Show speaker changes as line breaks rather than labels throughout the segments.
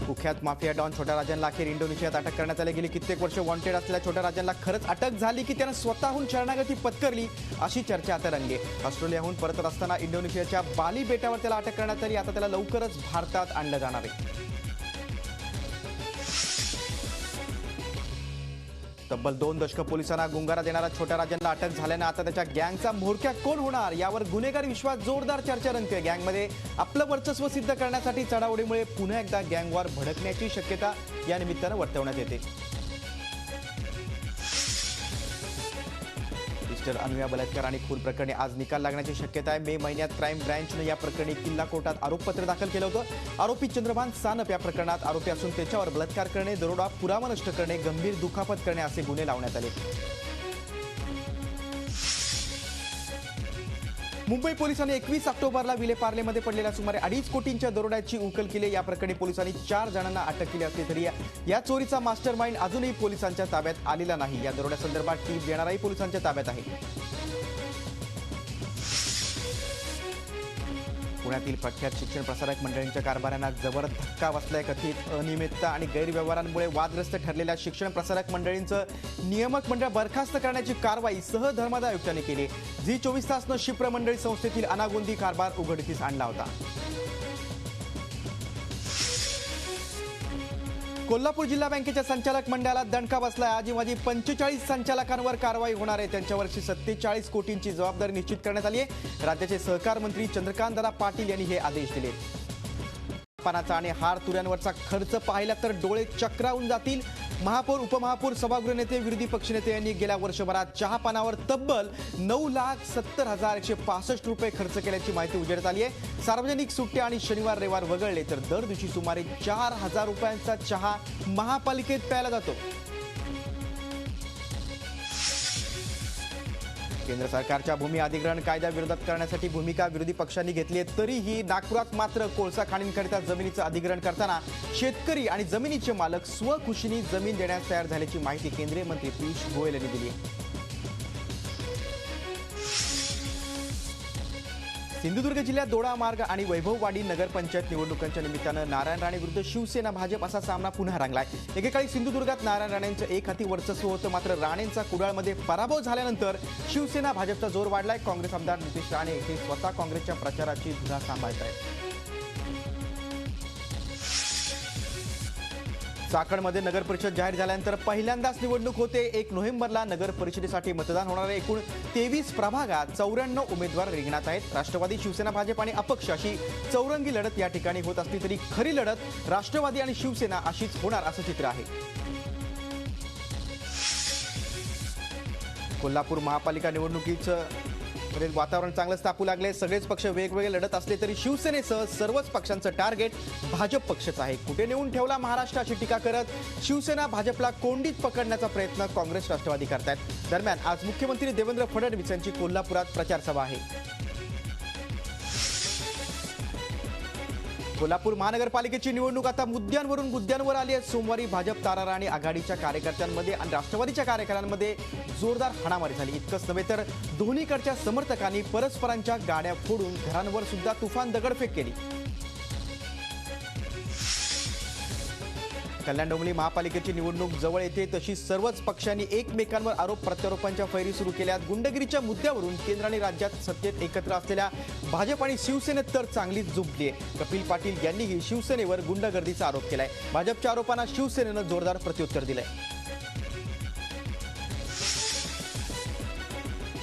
कुख्यात mafia don छोट्या राजनला अखेर इंडोनेशियात अटक करण्यात आली। गेली कित्येक वर्ष वॉन्टेड असलेल्या छोट्या राजनला खरंच अटक झाली की त्यानं स्वतःहून शरणागती पत्करली, अशी चर्चा आता रंगली। ऑस्ट्रेलियाहून परतत असताना इंडोनेशियाच्या बाली बेटावर त्याला अटक करण्यात आली। आता त्याला लवकरच भारतात आणलं जाणार आहे। तब्बल 2 दशकं पोलिसांना गुंगारा देणारा छोट्या राजनला अटक झाल्यानं आता त्याच्या गँगचा म्होरक्या कोण होणार यावर गुन्हेगार विश्वास जोरदार चर्चा रंगते। गँगमध्ये आपलं वर्चस्व सिद्ध करण्यासाठी चढाओढीमुळे पुन्हा एकदा गँगवॉर भडकण्याची शक्यता या निमित्तानं वर्तवण्यात येते। सिस्टर अनुया बलात्कार आणि खून प्रकरणी आज निकाल लागण्याची शक्यता आहे। मे महिन्यात क्राईम ब्रँचनं या प्रकरणी किल्ला कोर्टात आरोपपत्र दाखल केलं होतं। आरोपी चंद्रभान सानप या प्रकरणात आरोपी असून त्याच्यावर बलात्कार करणे, दरोडा, पुरावा नष्ट करणे, गंभीर दुखापत करणे असे गुन्हे लावण्यात आले। मुंबई पोलिसांनी 21 ऑक्टोबरला विलेपार्लेमध्ये पडलेल्या सुमारे 2.5 कोटींच्या दरोड्याची उकल केली। या प्रकरणी पोलिसांनी 4 जणांना अटक केली असली तरी या चोरीचा मास्टरमाइंड अजूनही पोलिसांच्या ताब्यात आलेला नाही। या दरोड्यासंदर्भात टीप देणाराही पोलिसांच्या ताब्यात आहे। पुण्यातील प्रख्यात शिक्षण प्रसारक मंडळींच्या कारभारांना जबर धक्का बसलाय। कथित अनियमितता आणि गैरव्यवहारांमुळे वादग्रस्त ठरलेल्या शिक्षण प्रसारक मंडळींचं नियामक मंडळ बरखास्त करण्याची कारवाई सहधर्मादाय आयुक्तांनी केली। झी 24 तासनं शिप्र मंडळी संस्थेतील अनागोंदी कारभार उघडकीस आणला होता। कोल्हापूर जिल्हा बँकेच्या संचालक मंडळाला दणका बसलाय। आजी 45 संचालकांवर कारवाई होणार आहे। त्यांच्यावरची 47 कोटींची जबाबदारी निश्चित करण्यात आली आहे। राज्याचे सहकार मंत्री चंद्रकांतदादा पाटील यांनी हे आदेश दिले। पानाचा आणि हार तुऱ्यांवरचा खर्च पाहिला तर डोळे चक्रावून जातील। महापौर, उपमहापौर, सभागृह नेते, विरोधी पक्षनेते यांनी गेल्या वर्षभरात चहापानावर तब्बल 9,70,165 रुपये खर्च केल्याची माहिती उजेडात आली आहे। सार्वजनिक सुट्ट्या आणि शनिवार रविवार वगळले तर दर दिवशी सुमारे 4,000 रुपयांचा चहा महापालिकेत प्यायला जातो। केंद्र सरकारच्या भूमी अधिग्रहण कायद्याविरोधात करण्यासाठी भूमिका विरोधी पक्षांनी घेतली आहे, तरीही नागपुरात मात्र कोळसा खाणींकरिता जमिनीचं अधिग्रहण करताना शेतकरी आणि जमिनीचे मालक स्वखुशीने जमीन देण्यास तयार झाल्याची माहिती केंद्रीय मंत्री पियुष गोयल यांनी दिली आहे। सिंधुदुर्ग जिल्ह्यात दोडा मार्ग आणि वैभववाडी नगरपंचायत निवडणुकांच्या निमित्तानं नारायण राणे विरुद्ध शिवसेना भाजप असा सामना पुन्हा रंगलाय। एकेकाळी सिंधुदुर्गात नारायण राणेंचं एक हाती वर्चस्व होतं, मात्र राणेंचा कुडाळमध्ये पराभव झाल्यानंतर शिवसेना भाजपचा जोर वाढलाय। काँग्रेस आमदार नितेश राणे हे स्वतः काँग्रेसच्या प्रचाराची धुरा सांभाळत आहेत। चाकणमध्ये नगर परिषद जाहीर झाल्यानंतर पहिल्यांदाच निवडणूक होते। 1 नोव्हेंबरला नगर परिषदेसाठी मतदान होणार आहे। एकूण 23 प्रभागात 94 उमेदवार रिंगणात आहेत। राष्ट्रवादी, शिवसेना, भाजप आणि अपक्ष अशी चौरंगी लढत या ठिकाणी होत असली तरी खरी लढत राष्ट्रवादी आणि शिवसेना अशीच होणार असं चित्र आहे। कोल्हापूर महापालिका निवडणुकीचं वातावरण चांगलंच तापू लागले। सगळेच पक्ष वेगवेगळे लढत असले तरी शिवसेनेसह सर्वच पक्षांचं टार्गेट भाजप पक्षच आहे। कुठे नेऊन ठेवला महाराष्ट्र अशी टीका करत शिवसेना भाजपला कोंडीत पकडण्याचा प्रयत्न काँग्रेस राष्ट्रवादी करतायत। दरम्यान आज मुख्यमंत्री देवेंद्र फडणवीस यांची कोल्हापुरात प्रचार सभा आहे। कोल्हापूर महानगरपालिकेची निवडणूक आता मुद्द्यांवरून मुद्द्यांवर आली आहे। सोमवारी भाजप, तारा राणे आघाडीच्या कार्यकर्त्यांमध्ये आणि राष्ट्रवादीच्या कार्यकर्त्यांमध्ये जोरदार हाणामारी झाली। इतकंच नव्हे तर दोन्हीकडच्या समर्थकांनी परस्परांच्या गाड्या फोडून घरांवर सुद्धा तुफान दगडफेक केली। कल्याण डोंबिवली महापालिकेची निवडणूक जवळ येते तशी सर्वच पक्षांनी एकमेकांवर आरोप प्रत्यारोपांच्या फैरी सुरू केल्या। गुंडगिरीच्या मुद्द्यावरून केंद्र आणि राज्यात सत्तेत एकत्र असलेल्या भाजप आणि शिवसेनेत तर चांगलीच जुंपली आहे। कपिल पाटील यांनीही शिवसेनेवर गुंडगर्दीचा आरोप केलाय। भाजपच्या आरोपांना शिवसेनेनं जोरदार प्रत्युत्तर दिलंय।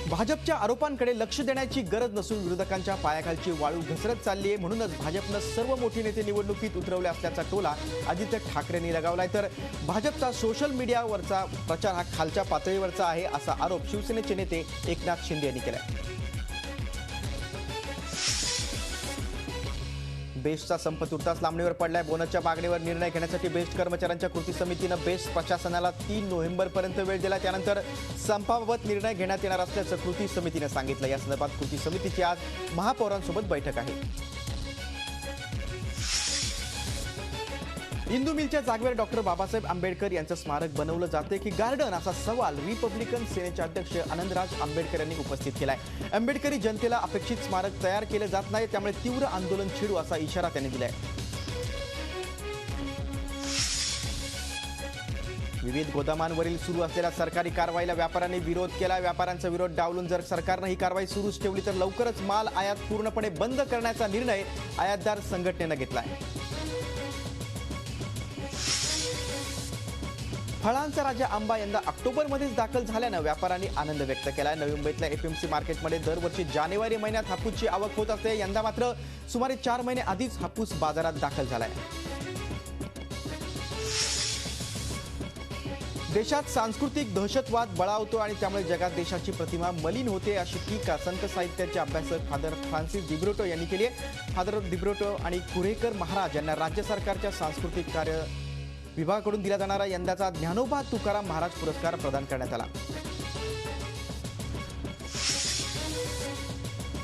भाजपच्या आरोपांकडे लक्ष देण्याची गरज नसून विरोधकांच्या पायाखालची वाळू घसरत चालली आहे। म्हणूनच भाजपनं सर्व मोठी नेते निवडणुकीत उतरवले असल्याचा टोला आदित्य ठाकरेंनी लगावलाय। तर भाजपचा सोशल मीडियावरचा प्रचार हा खालच्या पातळीवरचा आहे असा आरोप शिवसेनेचे नेते एकनाथ शिंदे यांनी केलाय। बेस्टचा संप तुर्तास लांबणीवर पडलाय। बोनसच्या मागणीवर निर्णय घेण्यासाठी बेस्ट कर्मचाऱ्यांच्या कृती समितीनं बेस्ट प्रशासनाला 3 नोव्हेंबरपर्यंत वेळ दिला। त्यानंतर संपाबाबत निर्णय घेण्यात येणार असल्याचं कृती समितीनं सांगितलं। या संदर्भात कृती समितीची आज महापौरांसोबत बैठक आहे। इंदू मिलच्या जागेवर डॉक्टर बाबासाहेब आंबेडकर यांचं स्मारक बनवलं जाते की गार्डन असा सवाल रिपब्लिकन सेनेचे अध्यक्ष आनंदराज आंबेडकर यांनी उपस्थित केलाय। आंबेडकरी जनतेला अपेक्षित स्मारक तयार केले जात नाही, त्यामुळे तीव्र आंदोलन छेडू असा इशारा त्यांनी दिलाय। विविध गोदामांवरील सुरू असलेल्या सरकारी कारवाईला व्यापाऱ्यांनी विरोध केला. व्यापाऱ्यांचा विरोध डावलून जर सरकारनं ही कारवाई सुरूच ठेवली तर लवकरच माल आयात पूर्णपणे बंद करण्याचा निर्णय आयातदार संघटनेनं घेतला आहे. फळांचा राजा आंबा यंदा ऑक्टोबरमध्येच दाखल झाल्यानं व्यापाऱ्यांनी आनंद व्यक्त केला. नवी मुंबईतल्या एपीएमसी मार्केटमध्ये दरवर्षी जानेवारी महिन्यात हापूसची आवक होत असते. यंदा मात्र सुमारे 4 महिने आधीच हापूस बाजारात दाखल झालाय. देशात सांस्कृतिक दहशतवाद बळावतो आणि त्यामुळे जगात देशाची प्रतिमा मलिन होते अशी टीका संत साहित्याचे अभ्यासक फादर फ्रान्सिस दिब्रिटो यांनी केली आहे. फादर दिब्रिटो आणि कुरेकर महाराज यांना राज्य सरकारच्या सांस्कृतिक कार्य विभागाकडून दिला जाणारा यंदाचा ज्ञानोबा तुकाराम महाराज पुरस्कार प्रदान करण्यात आला.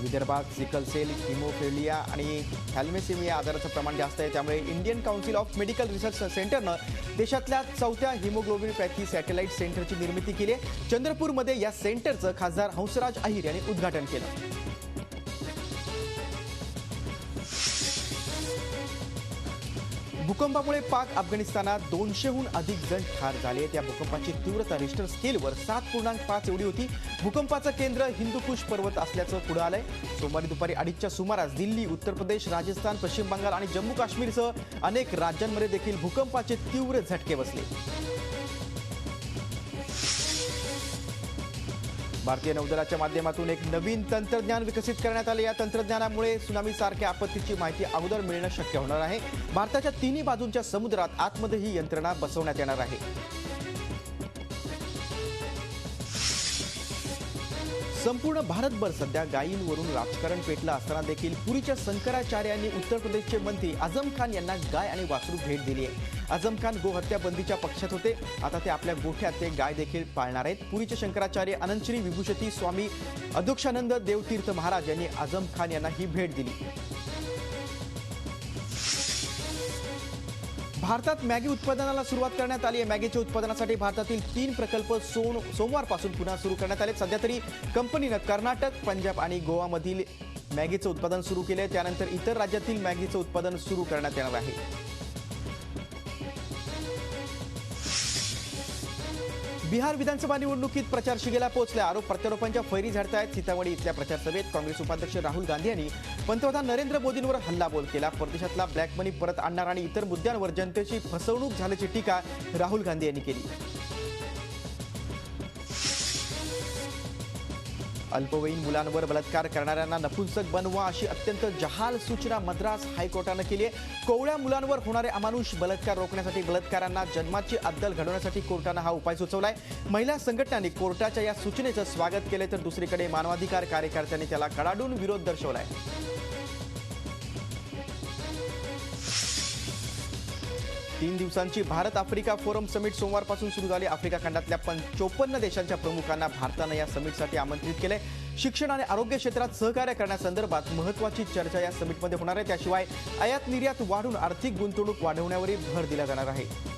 विदर्भात सिकल सेल, हिमोफिलिया आणि थॅलेसेमिया आजाराचं प्रमाण जास्त आहे. त्यामुळे Indian Council of Medical Research सेंटरनं देशातल्या 4थ्या हिमोग्लोबिनोपॅथी सॅटेलाइट सेंटरची निर्मिती केली आहे. चंद्रपूरमध्ये या सेंटरचं खासदार हंसराज अहिर यांनी उद्घाटन केलं. भूकंपामुळे पाक अफगाणिस्तानात 200हून अधिक जण ठार झाले. त्या भूकंपाची तीव्रता रिश्टर स्केलवर 7.5 एवढी होती. भूकंपाचं केंद्र हिंदुकुश पर्वत असल्याचं पुढे आलंय. सोमवारी दुपारी 2:30च्या सुमारास दिल्ली, उत्तर प्रदेश, राजस्थान, पश्चिम बंगाल आणि जम्मू काश्मीरसह अनेक राज्यांमध्ये देखील भूकंपाचे तीव्र झटके बसले. भारतीय नौदलाच्या माध्यमातून एक नवीन तंत्रज्ञान विकसित करण्यात आले. या तंत्रज्ञानामुळे सुनामीसारख्या आपत्तीची माहिती अगोदर मिळणं शक्य होणार आहे. भारताच्या तिन्ही बाजूंच्या समुद्रात आतमध्ये ही यंत्रणा बसवण्यात येणार आहे. संपूर्ण भारतभर सध्या गायींवरून राजकारण पेटलं असताना देखील पुरीच्या शंकराचार्यांनी उत्तर प्रदेशचे मंत्री आझम खान यांना गाय आणि वासरू भेट दिली आहे. आझम खान गोहत्या बंदीच्या पक्षात होते. आता ते आपल्या गोठ्यात ते गाय देखील पाळणार आहेत. पुरीचे शंकराचार्य अनंतश्री विभूषती स्वामी अधोक्षानंद देवतीर्थ महाराज यांनी आझम खान यांना ही भेट दिली. भारतात मॅगी उत्पादनाला सुरुवात करण्यात आली आहे. मॅगीच्या उत्पादनासाठी भारतातील 3 प्रकल्प सोमवारपासून पुन्हा सुरू करण्यात आले. सध्या तरी कंपनीनं कर्नाटक, पंजाब आणि गोवामधील मॅगीचं उत्पादन सुरू केले. त्यानंतर इतर राज्यातील मॅगीचं उत्पादन सुरू करण्यात येणार आहे. बिहार विधानसभा निवडणुकीत प्रचार शिगेला पोहोचला. आरोप प्रत्यारोपांच्या फैरी झडतायत. सीतामढी इथल्या प्रचार सभेत काँग्रेस उपाध्यक्ष राहुल गांधी यांनी पंतप्रधान नरेंद्र मोदींवर हल्लाबोल केला. परदेशातला ब्लॅक मनी परत आणणार आणि इतर मुद्द्यांवर जनतेची फसवणूक झाल्याची टीका राहुल गांधी यांनी केली. अल्पवयीन मुलांवर बलात्कार करणाऱ्यांना नपुंसक बनवा अशी अत्यंत जहाल सूचना मद्रास हायकोर्टानं केली आहे. कोवळ्या मुलांवर होणारे अमानुष बलात्कार रोखण्यासाठी बलात्कारांना जन्माची अद्दल घडवण्यासाठी कोर्टानं हा उपाय सुचवलाय. महिला संघटनांनी कोर्टाच्या या सूचनेचं स्वागत केले तर दुसरीकडे मानवाधिकार कार्यकर्त्यांनी त्याला कडाडून विरोध दर्शवलाय. तीन दिवसांची भारत आफ्रिका फोरम समिट सोमवारपासून सुरू झाली. आफ्रिका खंडातल्या 54 देशांच्या प्रमुखांना भारतानं या समिटसाठी आमंत्रित केलंय. शिक्षण आणि आरोग्य क्षेत्रात सहकार्य करण्यासंदर्भात महत्त्वाची चर्चा या समिटमध्ये होणार आहे. त्याशिवाय आयात निर्यात वाढून आर्थिक गुंतवणूक वाढवण्यावरही भर दिला जाणार आहे.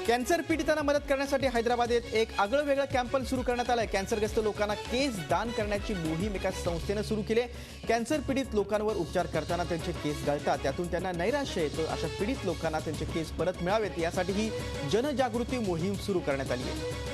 कॅन्सर पीडितांना मदत करण्यासाठी हैदराबादेत एक आगळं वेगळं कॅम्पन सुरू करण्यात आलंय. कॅन्सरग्रस्त लोकांना केस दान करण्याची मोहीम एका संस्थेनं सुरू केली आहे. कॅन्सर पीडित लोकांवर उपचार करताना त्यांचे केस गळतात, त्यातून त्यांना नैराश्य येतं. अशा पीडित लोकांना त्यांचे केस परत मिळावेत यासाठी ही जनजागृती मोहीम सुरू करण्यात आली आहे.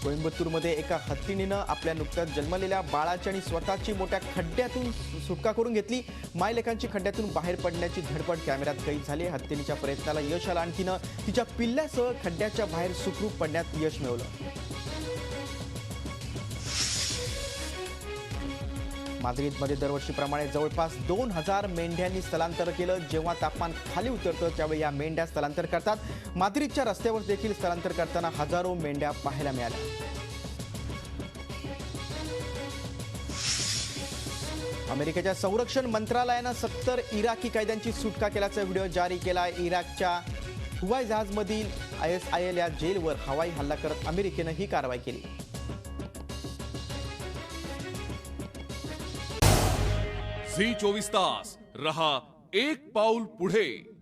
कोइंबतूरमध्ये एका हत्तीणीनं आपल्या नुकत्याच जन्मलेल्या बाळाची आणि स्वतःची मोठ्या खड्ड्यातून सुटका करून घेतली. मायलेकांची खड्ड्यातून बाहेर पडण्याची धडपड कॅमेऱ्यात कैद झाली. हत्तीणीच्या प्रयत्नाला यश आलं आणि तिनं तिच्या पिल्ल्यासह खड्ड्याच्या बाहेर सुखरूप पडण्यात यश मिळवलं. माद्रिदमध्ये दरवर्षीप्रमाणे जवळपास 2000 मेंढ्यांनी स्थलांतर केलं. जेव्हा तापमान खाली उतरतं त्यावेळी या मेंढ्या स्थलांतर करतात. माद्रिदच्या रस्त्यावर देखील स्थलांतर करताना हजारो मेंढ्या पाहायला मिळाल्या. अमेरिकेच्या संरक्षण मंत्रालयानं 70 इराकी कैद्यांची सुटका केल्याचा व्हिडिओ जारी केला. इराकच्या हवाई जहाजमधील ISIL या जेलवर हवाई हल्ला करत अमेरिकेनं ही कारवाई केली.
झी 24 तास रहा एक पाऊल पुढे.